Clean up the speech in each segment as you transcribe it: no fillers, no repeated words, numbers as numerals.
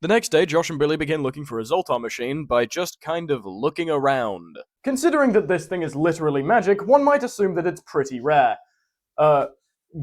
The next day, Josh and Billy begin looking for a Zoltar machine by just kind of looking around. Considering that this thing is literally magic, one might assume that it's pretty rare.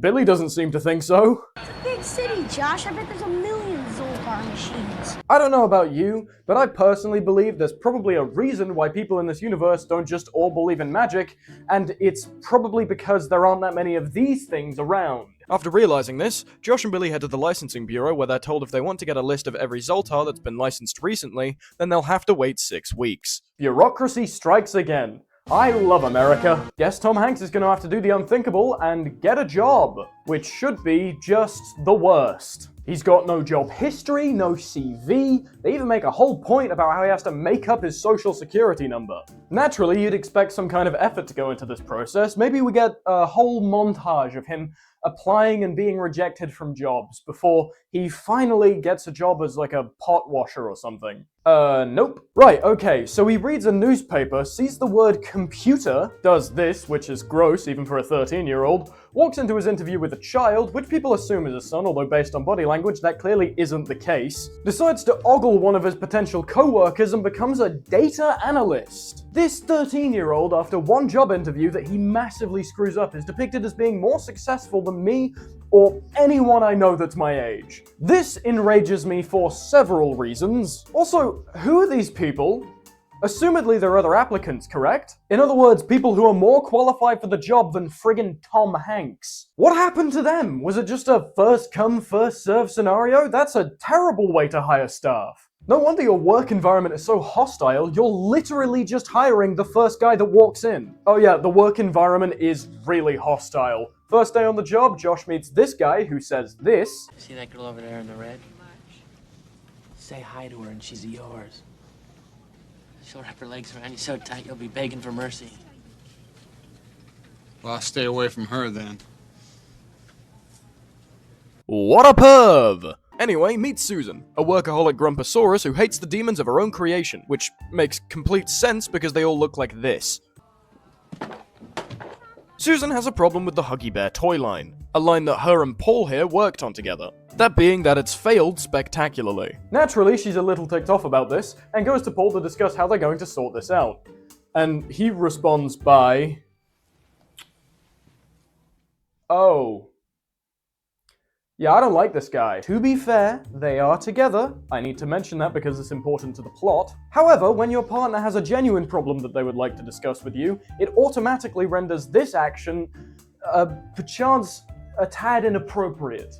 Billy doesn't seem to think so. It's a big city, Josh. I bet there's a million Zoltar machines. I don't know about you, but I personally believe there's probably a reason why people in this universe don't just all believe in magic, and it's probably because there aren't that many of these things around. After realizing this, Josh and Billy head to the licensing bureau where they're told if they want to get a list of every Zoltar that's been licensed recently, then they'll have to wait 6 weeks. Bureaucracy strikes again. I love America. Guess Tom Hanks is gonna have to do the unthinkable and get a job, which should be just the worst. He's got no job history, no CV, they even make a whole point about how he has to make up his social security number. Naturally, you'd expect some kind of effort to go into this process. Maybe we get a whole montage of him applying and being rejected from jobs before he finally gets a job as like a pot washer or something. Nope. Right, okay, so he reads a newspaper, sees the word computer, does this, which is gross even for a 13-year-old, walks into his interview with a child, which people assume is his son, although based on body language, that clearly isn't the case, decides to ogle one of his potential co-workers and becomes a data analyst. This 13-year-old, after one job interview that he massively screws up, is depicted as being more successful than me or anyone I know that's my age. This enrages me for several reasons. Also, who are these people? Assumedly there are other applicants, correct? In other words, people who are more qualified for the job than friggin' Tom Hanks. What happened to them? Was it just a first come, first serve scenario? That's a terrible way to hire staff. No wonder your work environment is so hostile, you're literally just hiring the first guy that walks in. Oh yeah, the work environment is really hostile. First day on the job, Josh meets this guy who says this. See that girl over there in the red? Say hi to her and she's yours. She'll wrap her legs around you so tight you'll be begging for mercy. Well, I'll stay away from her then. What a perv! Anyway, meet Susan, a workaholic grumposaurus who hates the demons of her own creation, which makes complete sense because they all look like this. Susan has a problem with the Huggy Bear toy line, a line that her and Paul here worked on together. That being that it's failed spectacularly. Naturally, she's a little ticked off about this, and goes to Paul to discuss how they're going to sort this out. And he responds by... Oh. Yeah, I don't like this guy. To be fair, they are together. I need to mention that because it's important to the plot. However, when your partner has a genuine problem that they would like to discuss with you, it automatically renders this action, perchance, a tad inappropriate.